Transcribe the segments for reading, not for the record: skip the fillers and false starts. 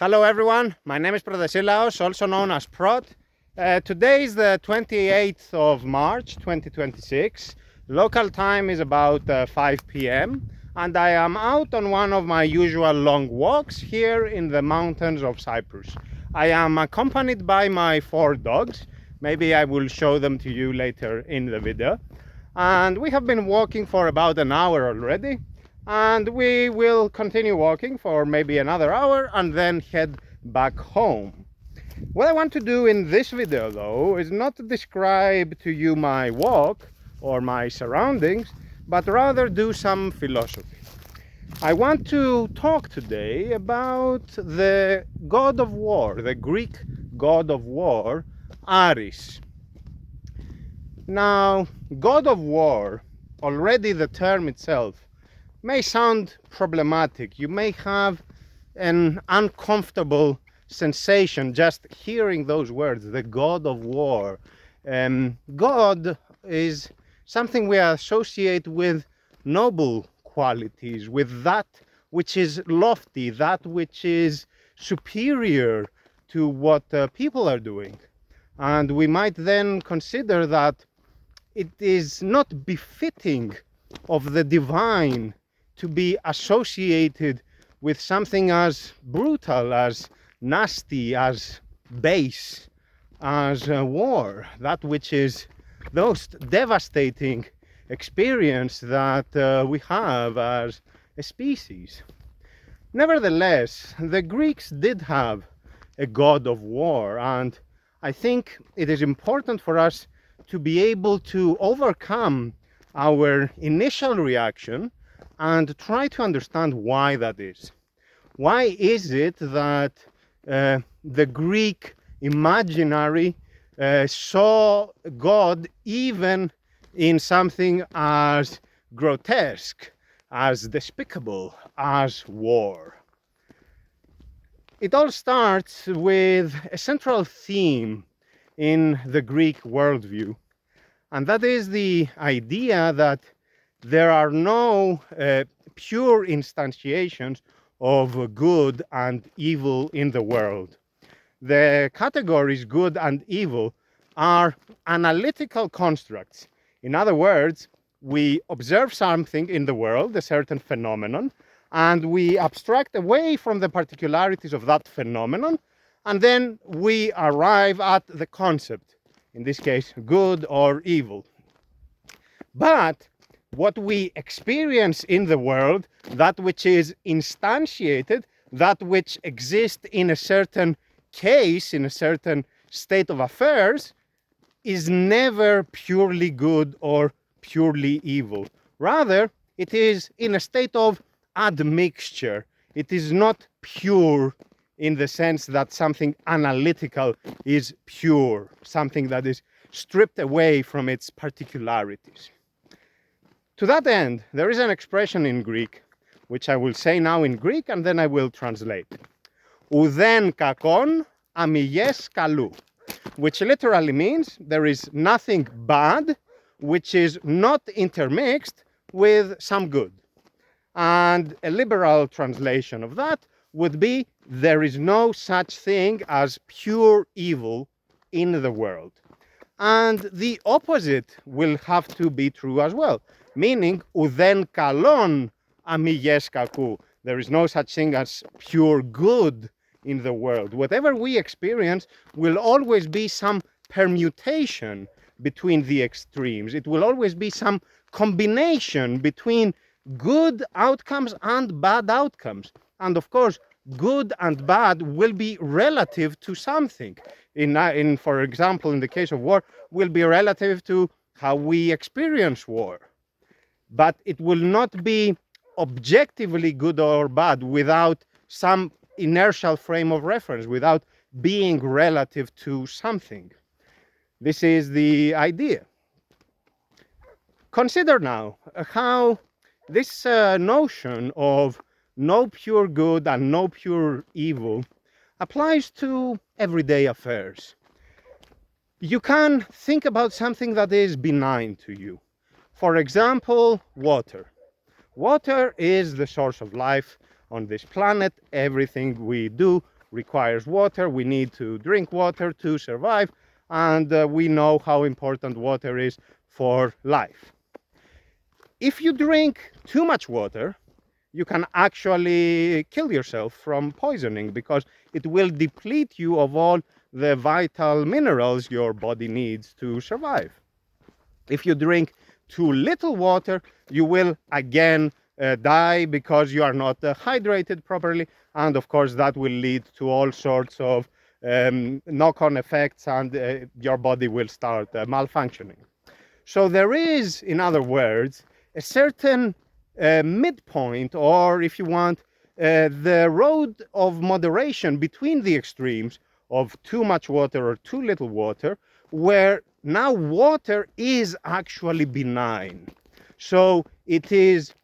Hello everyone, my name is Protesilaos, also known as Prot. Today is the 28th of March 2026. Local time is about 5 p.m. and I am out on one of my usual long walks here in the mountains of Cyprus. I am accompanied by my 4 dogs. Maybe I will show them to you later in the video. And we have been walking for about an hour already. And we will continue walking for maybe another hour and then head back home. What I want to do in this video though is not to describe to you my walk or my surroundings, but rather do some philosophy. I want to talk today about the god of war, the Greek god of war, Ares. Now, god of war, already the term itself may sound problematic. You may have an uncomfortable sensation just hearing those words, the god of war. God is something we associate with noble qualities, with that which is lofty, that which is superior to what people are doing. And we might then consider that it is not befitting of the divine to be associated with something as brutal, as nasty, as base, as war, that which is the most devastating experience that we have as a species. Nevertheless, the Greeks did have a god of war, and I think it is important for us to be able to overcome our initial reaction and try to understand why that is. Why is it that the Greek imaginary saw God even in something as grotesque, as despicable as war? It all starts with a central theme in the Greek worldview, and that is the idea that there are no pure instantiations of good and evil in the world. The categories good and evil are analytical constructs. In other words, we observe something in the world, a certain phenomenon, and we abstract away from the particularities of that phenomenon, and then we arrive at the concept, in this case, good or evil. But what we experience in the world, that which is instantiated, that which exists in a certain case, in a certain state of affairs, is never purely good or purely evil. Rather, it is in a state of admixture. It is not pure in the sense that something analytical is pure, something that is stripped away from its particularities. To that end, there is an expression in Greek, which I will say now in Greek and then I will translate. Ουδέν κακόν αμυγές καλού, which literally means there is nothing bad which is not intermixed with some good. And a liberal translation of that would be, there is no such thing as pure evil in the world. And the opposite will have to be true as well. Meaning, ουδέν καλόν αμυγές κακού. There is no such thing as pure good in the world. Whatever we experience will always be some permutation between the extremes. It will always be some combination between good outcomes and bad outcomes. And of course, good and bad will be relative to something. For example, in the case of war, will be relative to how we experience war. But it will not be objectively good or bad without some inertial frame of reference, without being relative to something. This is the idea. Consider now how this notion of no pure good and no pure evil applies to everyday affairs. You can think about something that is benign to you. For example, water. Water is the source of life on this planet. Everything we do requires water. We need to drink water to survive, and we know how important water is for life. If you drink too much water, you can actually kill yourself from poisoning, because it will deplete you of all the vital minerals your body needs to survive. If you drink too little water, you will again die because you are not hydrated properly, and of course that will lead to all sorts of knock-on effects, and your body will start malfunctioning. So there is, in other words, a certain midpoint, or if you want, the road of moderation between the extremes of too much water or too little water, where now water is actually benign. So it is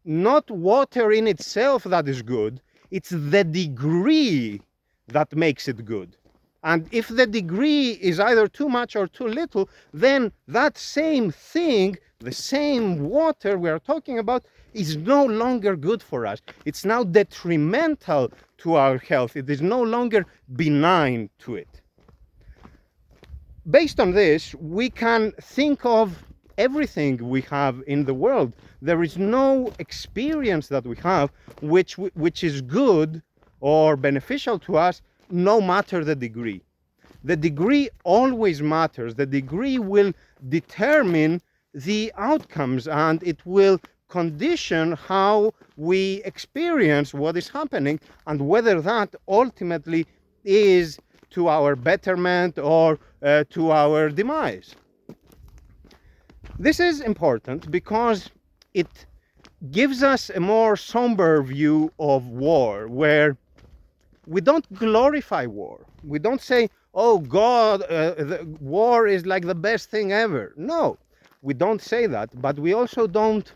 not water in itself that is good, it's the degree that makes it good. And if the degree is either too much or too little, then that same thing, the same water we are talking about, is no longer good for us. It's now detrimental to our health. It is no longer benign to it. Based on this, we can think of everything we have in the world. There is no experience that we have which is good or beneficial to us, no matter the degree. The degree always matters. The degree will determine the outcomes, and it will condition how we experience what is happening, and whether that ultimately is to our betterment or to our demise. This is important because it gives us a more somber view of war, where we don't glorify war. We don't say, oh God, war is like the best thing ever. No, we don't say that, but we also don't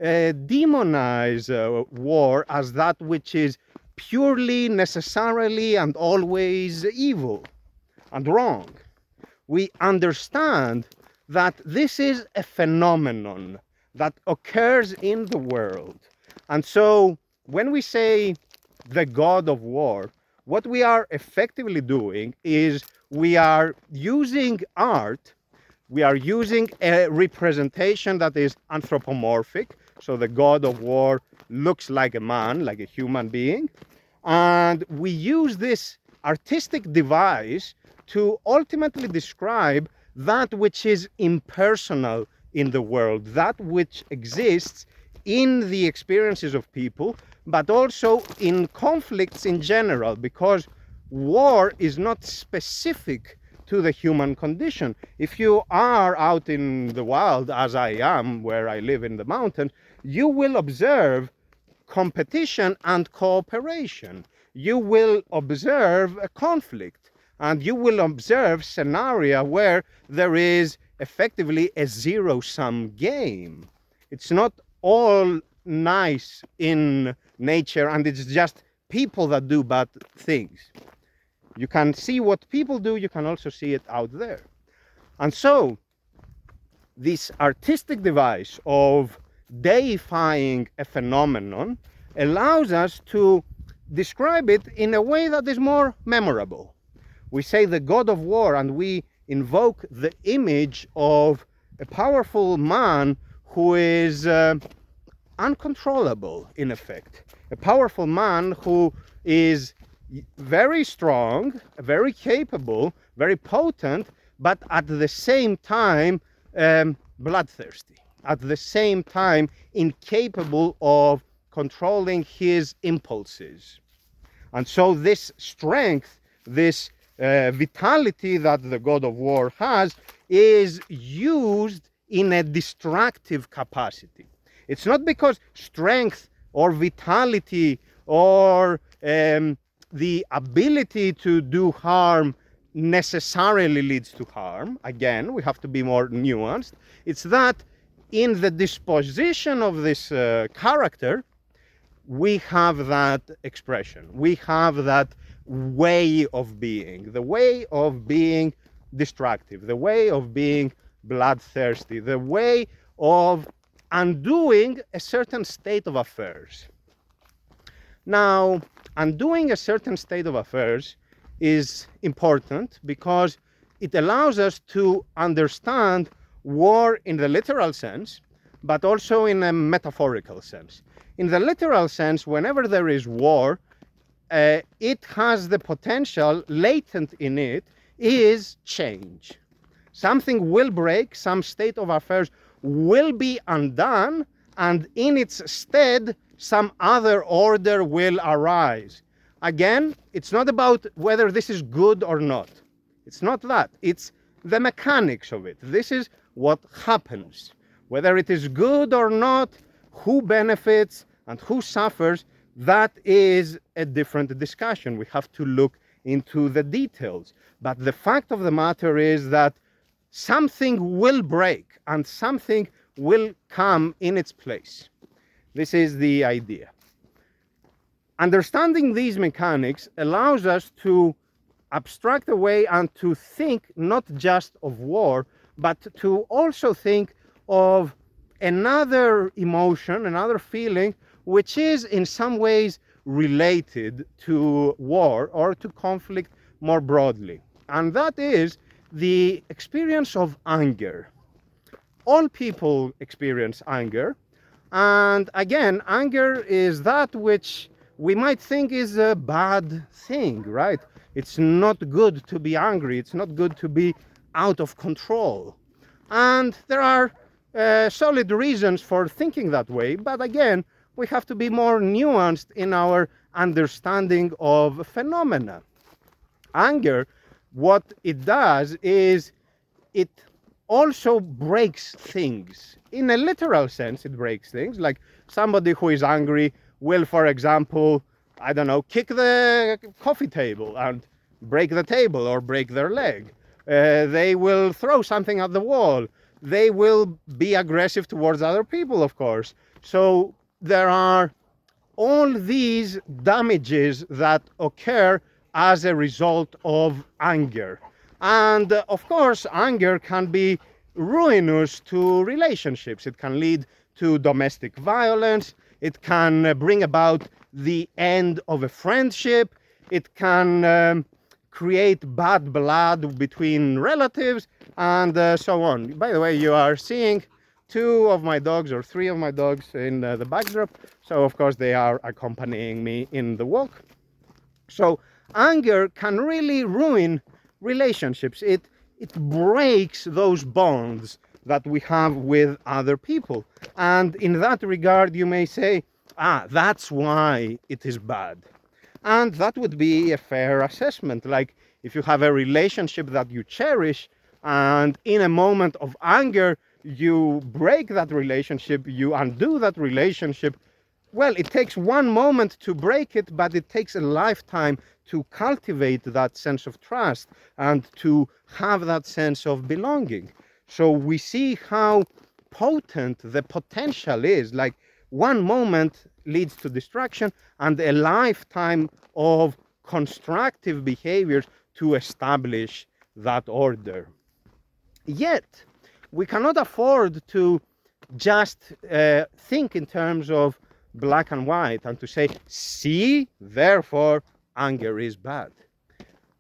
demonize war as that which is purely, necessarily, and always evil and wrong. We understand that this is a phenomenon that occurs in the world. And so when we say the god of war, what we are effectively doing is we are using art, we are using a representation that is anthropomorphic. So the god of war looks like a man, like a human being. And we use this artistic device to ultimately describe that which is impersonal in the world, that which exists in the experiences of people, but also in conflicts in general, because war is not specific to the human condition. If you are out in the wild, as I am, where I live in the mountains, you will observe competition and cooperation. You will observe a conflict, and you will observe scenario where there is effectively a zero-sum game. It's not all nice in nature, and it's just people that do bad things. You can see what people do, you can also see it out there. And so this artistic device of deifying a phenomenon allows us to describe it in a way that is more memorable. We say the god of war, and we invoke the image of a powerful man who is uncontrollable, in effect. A powerful man who is very strong, very capable, very potent, but at the same time bloodthirsty, at the same time incapable of controlling his impulses. And so this strength, this vitality that the god of war has, is used in a destructive capacity. It's not because strength or vitality or the ability to do harm necessarily leads to harm. Again, we have to be more nuanced. It's that in the disposition of this character, we have that expression. We have that way of being, the way of being destructive, the way of being bloodthirsty, the way of undoing a certain state of affairs. Now, undoing a certain state of affairs is important because it allows us to understand war in the literal sense, but also in a metaphorical sense. In the literal sense, whenever there is war, it has the potential, latent in it, is change. Something will break, some state of affairs will be undone, and in its stead, some other order will arise. Again, it's not about whether this is good or not. It's not that. It's the mechanics of it. This is what happens. Whether it is good or not, who benefits and who suffers, that is a different discussion. We have to look into the details. But the fact of the matter is that something will break and something will come in its place. This is the idea. Understanding these mechanics allows us to abstract away and to think not just of war, but to also think of another emotion, another feeling, which is in some ways related to war or to conflict more broadly. And that is the experience of anger. All people experience anger. And again, anger is that which we might think is a bad thing, right? It's not good to be angry. It's not good to be out of control. And there are solid reasons for thinking that way. But again, we have to be more nuanced in our understanding of phenomena. Anger, what it does is it also breaks things. In a literal sense, it breaks things. Like somebody who is angry will, for example, I don't know, kick the coffee table and break the table or break their leg. They will throw something at the wall. They will be aggressive towards other people, of course. So there are all these damages that occur as a result of anger. And of course, anger can be ruinous to relationships. It can lead to domestic violence. It can bring about the end of a friendship. It can create bad blood between relatives and so on. By the way, you are seeing 2 of my dogs or 3 of my dogs in the backdrop. So of course they are accompanying me in the walk. So anger can really ruin relationships. It breaks those bonds that we have with other people. And in that regard, you may say, that's why it is bad. And that would be a fair assessment. Like if you have a relationship that you cherish and in a moment of anger, you break that relationship, you undo that relationship. Well, it takes one moment to break it, but it takes a lifetime to cultivate that sense of trust and to have that sense of belonging. So we see how potent the potential is. Like one moment leads to destruction and a lifetime of constructive behaviors to establish that order. Yet, we cannot afford to just think in terms of black and white and to say, see, therefore, anger is bad.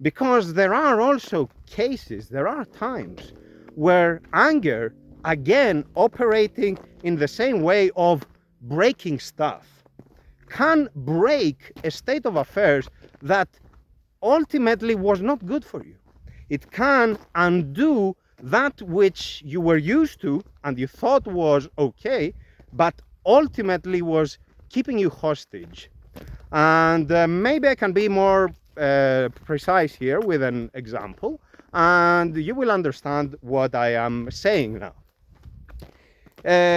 Because there are also cases, there are times where anger, again, operating in the same way of breaking stuff, can break a state of affairs that ultimately was not good for you. It can undo that which you were used to and you thought was okay, but ultimately was keeping you hostage. And maybe I can be more precise here with an example, and you will understand what I am saying now.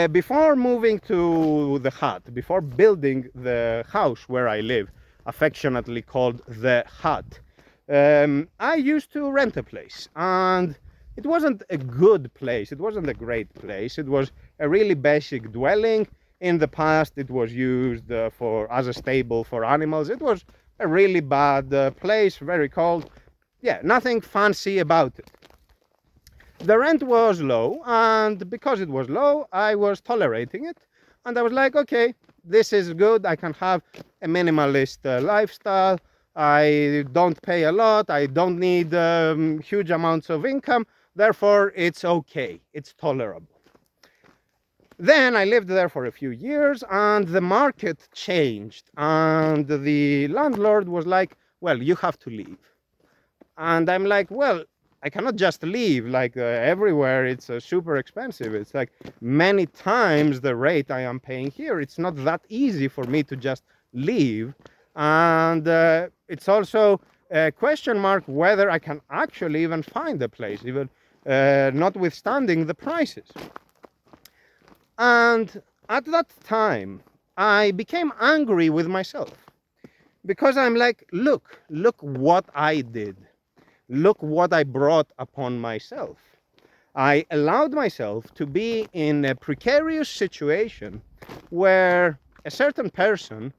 Before moving to the hut, before building the house where I live, affectionately called the hut, I used to rent a place, and it wasn't a good place, it wasn't a great place, it was a really basic dwelling. In the past it was used as a stable for animals. It was a really bad place, very cold. Yeah, nothing fancy about it. The rent was low, and because it was low, I was tolerating it. And I was like, okay, this is good. I can have a minimalist lifestyle. I don't pay a lot. I don't need huge amounts of income. Therefore, it's okay. It's tolerable. Then I lived there for a few years and the market changed. And the landlord was like, well, you have to leave. And I'm like, well, I cannot just leave. Like everywhere, it's super expensive. It's like many times the rate I am paying here. It's not that easy for me to just leave. And it's also a question mark whether I can actually even find a place, even notwithstanding the prices. And at that time, I became angry with myself because I'm like, look what I did. Look what I brought upon myself. I allowed myself to be in a precarious situation where a certain person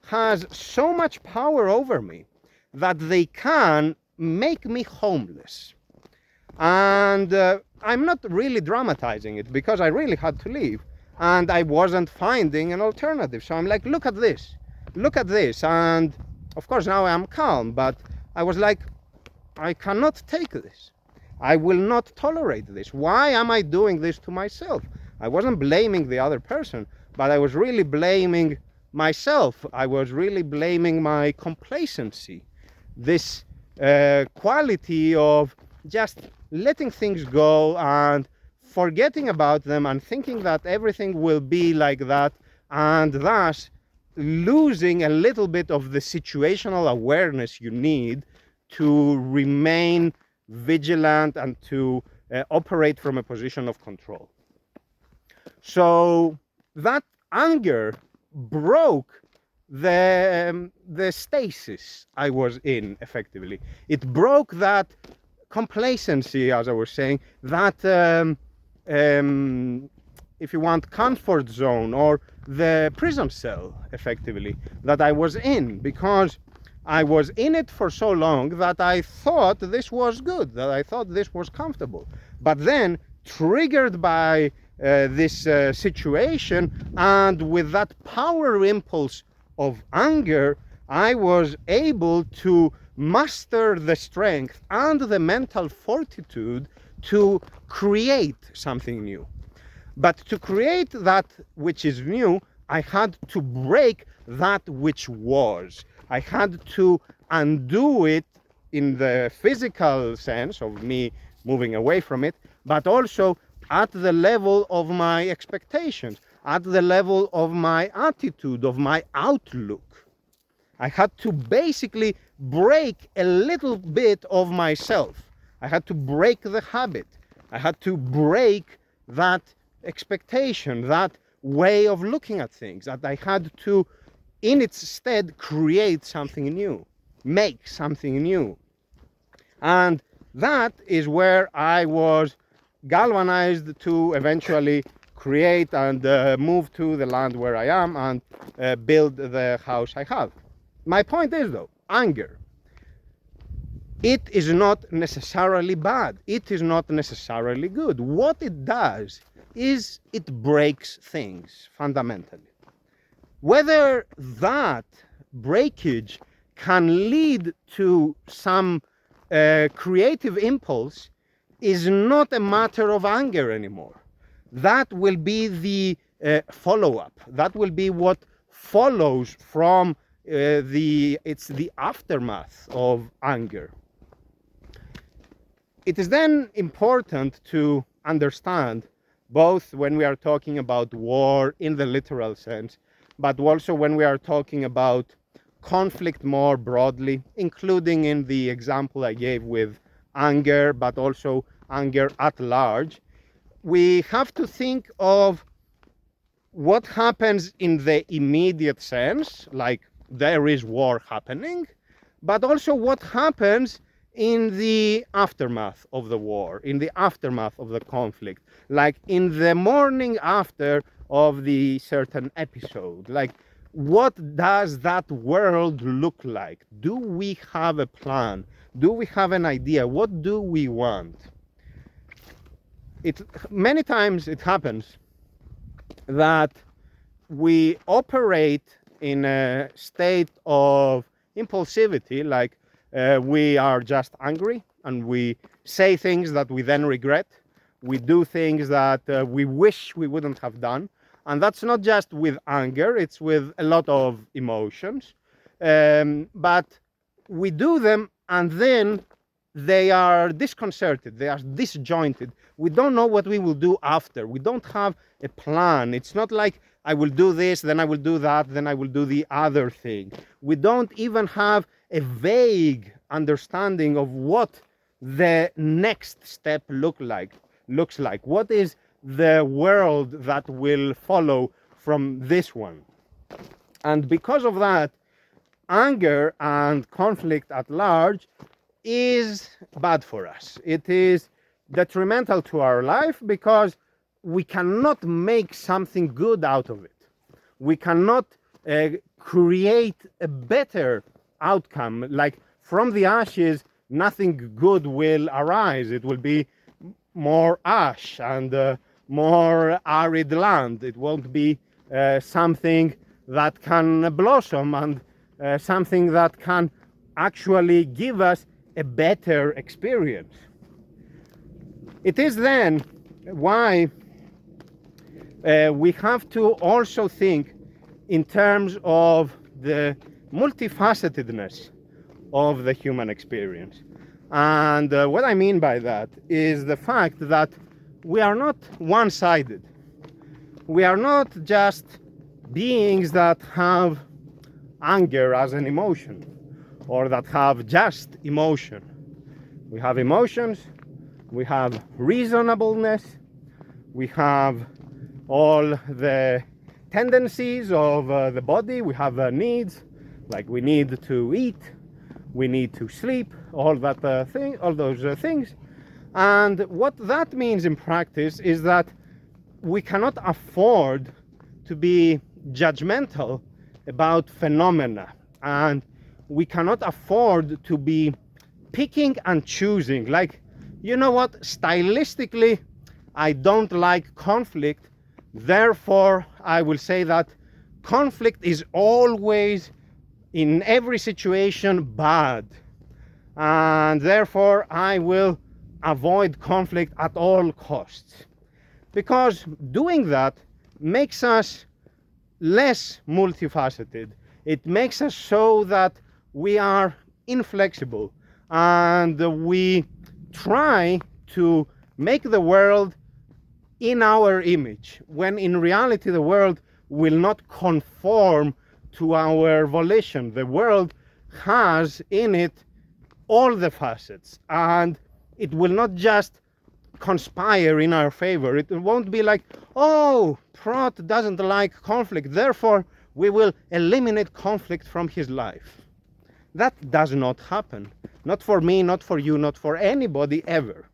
has so much power over me that they can make me homeless. And I'm not really dramatizing it because I really had to leave and I wasn't finding an alternative. So I'm like, look at this. And of course now I am calm, but I was like, I cannot take this. I will not tolerate this. Why am I doing this to myself? I wasn't blaming the other person, but I was really blaming myself. I was really blaming my complacency. This quality of just letting things go and forgetting about them and thinking that everything will be like that, and thus losing a little bit of the situational awareness you need to remain vigilant and to operate from a position of control. So that anger broke the stasis I was in, effectively. It broke that complacency, as I was saying, that if you want, comfort zone or the prison cell, effectively, that I was in, because I was in it for so long that I thought this was good, that I thought this was comfortable. But then, triggered by this situation and with that power impulse of anger, I was able to muster the strength and the mental fortitude to create something new. But to create that which is new, I had to break that which was. I had to undo it in the physical sense of me moving away from it, but also at the level of my expectations, at the level of my attitude, of my outlook. I had to basically break a little bit of myself. I had to break the habit. I had to break that expectation, that way of looking at things, that I had to, in its stead, create something new, make something new. And that is where I was galvanized to eventually create and move to the land where I am and build the house I have. My point is, though, anger. It is not necessarily bad. It is not necessarily good. What it does is it breaks things fundamentally. Whether that breakage can lead to some creative impulse is not a matter of anger anymore. That will be the follow-up. That will be what follows from it's the aftermath of anger. It is then important to understand, both when we are talking about war in the literal sense, but also when we are talking about conflict more broadly, including in the example I gave with anger, but also anger at large, we have to think of what happens in the immediate sense, like there is war happening, but also what happens in the aftermath of the war, in the aftermath of the conflict, like in the morning after of the certain episode. Like, what does that world look like? Do we have a plan? Do we have an idea? What do we want? Many times it happens that we operate in a state of impulsivity, like we are just angry and we say things that we then regret. We do things that we wish we wouldn't have done. And that's not just with anger, it's with a lot of emotions. But we do them and then they are disconcerted, they are disjointed. We don't know what we will do after. We don't have a plan. It's not like I will do this, then I will do that, then I will do the other thing. We don't even have a vague understanding of what the next step looks like. What is the world that will follow from this one? And because of that, anger and conflict at large is bad for us. It is detrimental to our life because we cannot make something good out of it. We cannot create a better outcome. Like from the ashes, nothing good will arise. It will be more ash and more arid land. It won't be something that can blossom and something that can actually give us a better experience. It is then why we have to also think in terms of the multifacetedness of the human experience. And what I mean by that is the fact that we are not one-sided. We are not just beings that have anger as an emotion or that have just emotion. We have emotions, we have reasonableness, we have all the tendencies of the body, we have needs, like we need to eat, we need to sleep, all those things. And what that means in practice is that we cannot afford to be judgmental about phenomena, and we cannot afford to be picking and choosing. Like, you know what, stylistically I don't like conflict, therefore I will say that conflict is always in every situation bad, and therefore I will avoid conflict at all costs. Because doing that makes us less multifaceted. It makes us so that we are inflexible and we try to make the world in our image, when in reality the world will not conform to our volition. The world has in it all the facets, and it will not just conspire in our favor. It won't be like, oh, Prot doesn't like conflict, therefore we will eliminate conflict from his life. That does not happen. Not for me, not for you, not for anybody ever.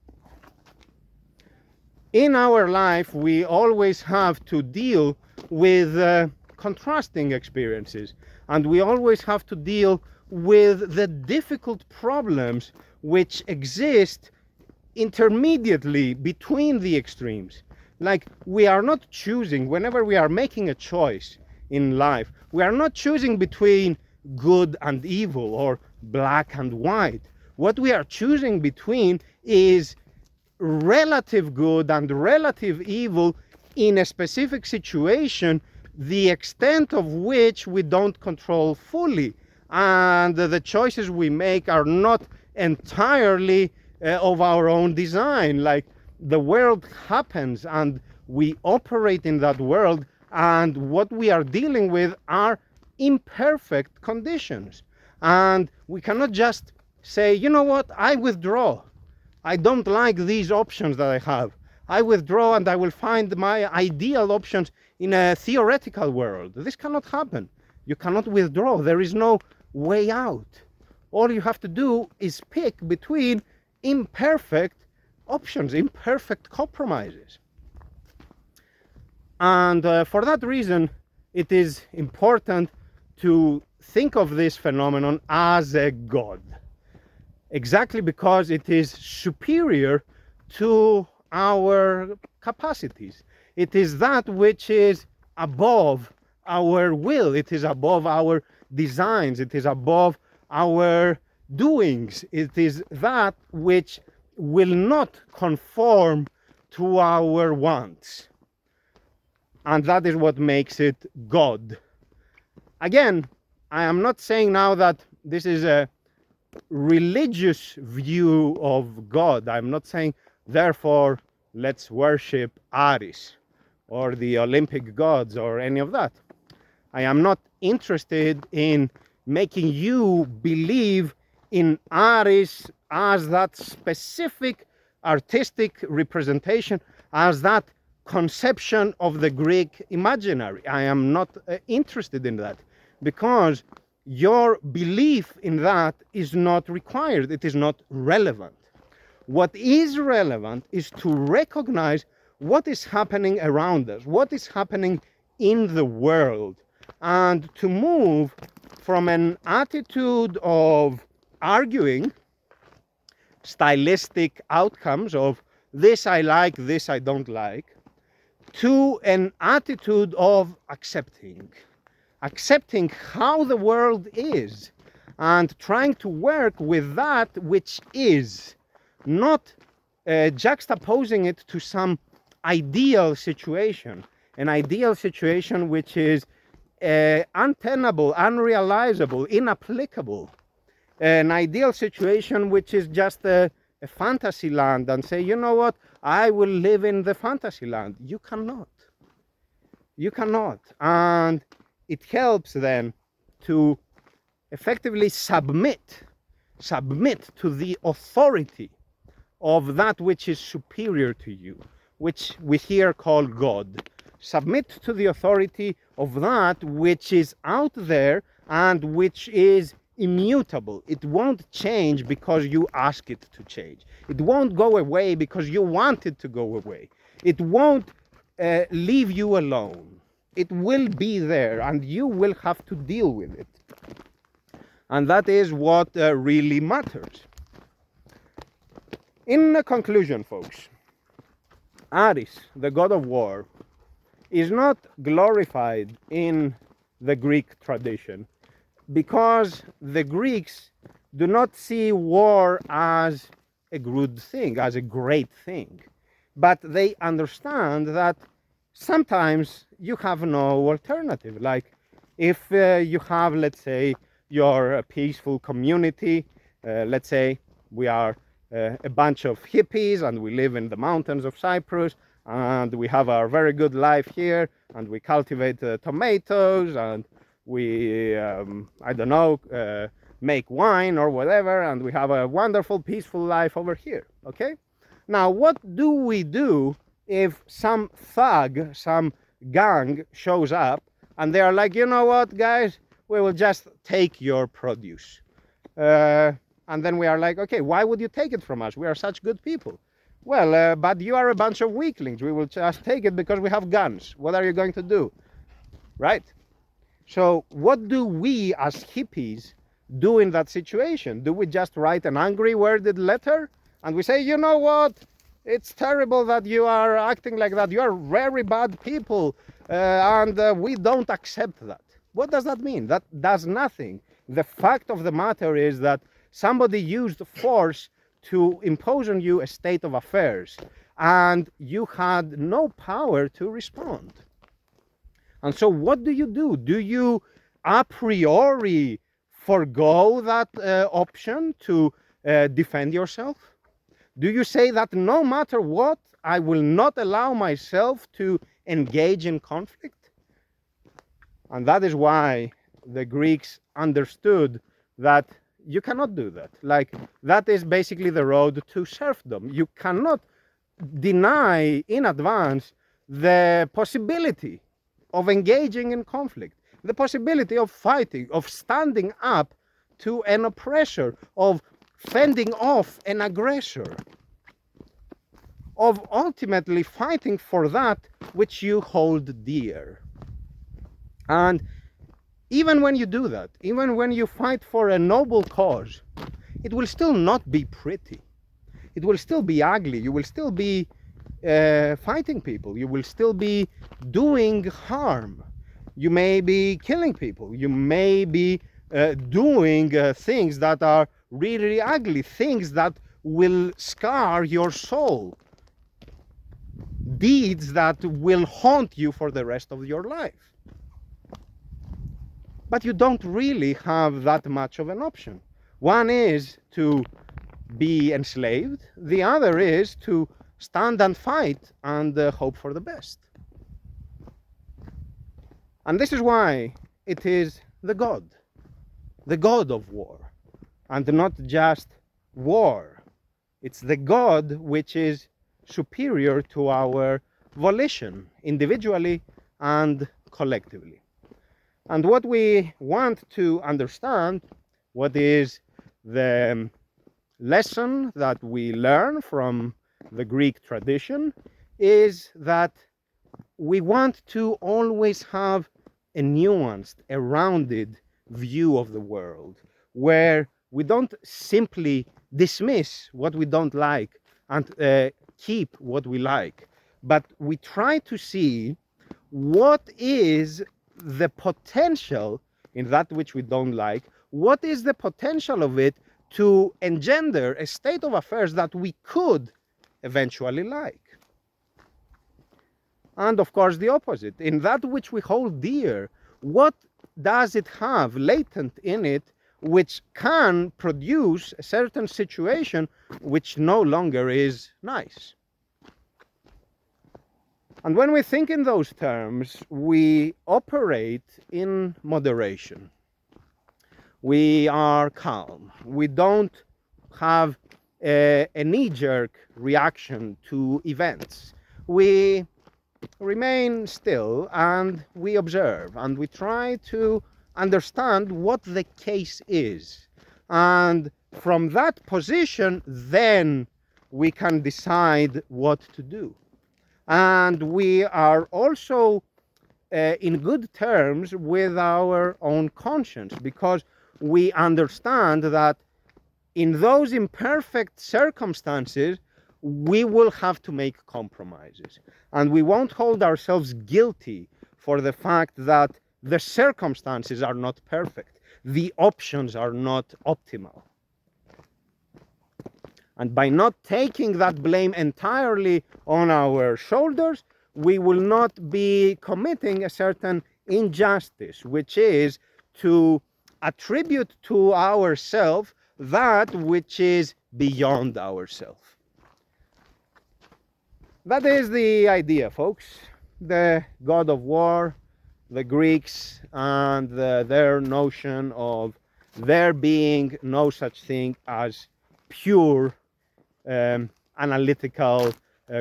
In our life, we always have to deal with contrasting experiences, and we always have to deal with the difficult problems which exist intermediately between the extremes. Like, we are not choosing, whenever we are making a choice in life, we are not choosing between good and evil or black and white. What we are choosing between is relative good and relative evil in a specific situation, the extent of which we don't control fully, and the choices we make are not entirely of our own design. Like, the world happens and we operate in that world, and what we are dealing with are imperfect conditions, and we cannot just say, you know what, I withdraw, I don't like these options that I have, I withdraw and I will find my ideal options in a theoretical world. This cannot happen. You cannot withdraw. There is no way out. All you have to do is pick between imperfect options, imperfect compromises. And for that reason, it is important to think of this phenomenon as a God, exactly because it is superior to our capacities. It is that which is above our will, it is above our designs, it is above our doings. It is that which will not conform to our wants. And that is what makes it God. Again, I am not saying now that this is a religious view of God. I'm not saying, therefore, let's worship Ares or the Olympic gods or any of that. I am not interested in making you believe in Ares as that specific artistic representation, as that conception of the Greek imaginary. I am not interested in that, because your belief in that is not required. It is not relevant. What is relevant is to recognize what is happening around us, what is happening in the world, and to move from an attitude of arguing stylistic outcomes of this I like, this I don't like, to an attitude of accepting how the world is and trying to work with that which is, not juxtaposing it to some ideal situation, an ideal situation which is untenable, unrealizable, inapplicable, an ideal situation which is just a fantasy land, and say, you know what, I will live in the fantasy land. You cannot. You cannot. And it helps then to effectively submit to the authority of that which is superior to you, which we here call God. Submit to the authority of that which is out there and which is immutable. It won't change because you ask it to change. It won't go away because you want it to go away. It won't leave you alone. It will be there and you will have to deal with it. And that is what really matters. In conclusion, folks, Ares, the god of war, is not glorified in the Greek tradition because the Greeks do not see war as a good thing, as a great thing. But they understand that sometimes you have no alternative. Like if you have, let's say, your peaceful community, let's say we are a bunch of hippies and we live in the mountains of Cyprus and we have a very good life here and we cultivate tomatoes and we, I don't know, make wine or whatever, and we have a wonderful, peaceful life over here, okay? Now, what do we do if some thug, some gang shows up and they are like, you know what, guys, we will just take your produce. And then we are like, okay, why would you take it from us? We are such good people. Well, but you are a bunch of weaklings. We will just take it because we have guns. What are you going to do? Right? So what do we as hippies do in that situation? Do we just write an angry worded letter and we say, you know what, it's terrible that you are acting like that, you are very bad people, and we don't accept that? What does that mean? That does nothing. The fact of the matter is that somebody used force to impose on you a state of affairs and you had no power to respond. And so what do? Do you a priori forgo that option to defend yourself? Do you say that no matter what, I will not allow myself to engage in conflict? And that is why the Greeks understood that you cannot do that. Like, that is basically the road to serfdom. You cannot deny in advance the possibility of engaging in conflict, the possibility of fighting, of standing up to an oppressor, of fending off an aggressor, of ultimately fighting for that which you hold dear. And even when you do that, even when you fight for a noble cause, it will still not be pretty. It will still be ugly. You will still be fighting people. You will still be doing harm. You may be killing people. You may be doing things that are really ugly, things that will scar your soul, deeds that will haunt you for the rest of your life. But you don't really have that much of an option. One is to be enslaved, the other is to stand and fight and hope for the best. And this is why it is the God of war, and not just war. It's the God which is superior to our volition, individually and collectively. And what we want to understand, what is the lesson that we learn from the Greek tradition, is that we want to always have a nuanced, a rounded view of the world, where we don't simply dismiss what we don't like and keep what we like, but we try to see what is the potential in that which we don't like, what is the potential of it to engender a state of affairs that we could eventually like. And of course the opposite, in that which we hold dear, what does it have latent in it which can produce a certain situation which no longer is nice? And when we think in those terms, we operate in moderation. We are calm. We don't have a knee-jerk reaction to events. We remain still and we observe and we try to understand what the case is. And from that position, then we can decide what to do. And we are also in good terms with our own conscience, because we understand that in those imperfect circumstances, we will have to make compromises. And we won't hold ourselves guilty for the fact that the circumstances are not perfect. The options are not optimal. And by not taking that blame entirely on our shoulders, we will not be committing a certain injustice, which is to attribute to ourselves that which is beyond ourselves. That is the idea, folks. The God of war, the Greeks, and their notion of there being no such thing as pure analytical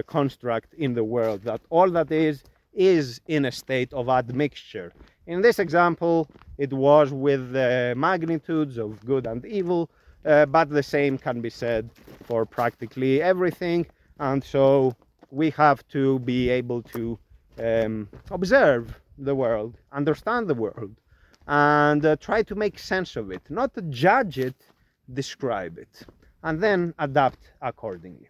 construct in the world, that all that is in a state of admixture. In this example, it was with the magnitudes of good and evil, but the same can be said for practically everything. And so we have to be able to observe the world, understand the world, and try to make sense of it, not to judge it, describe it, and then adapt accordingly.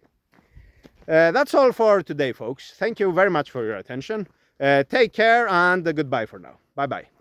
That's all for today, folks. Thank you very much for your attention. Take care, and goodbye for now. Bye-bye.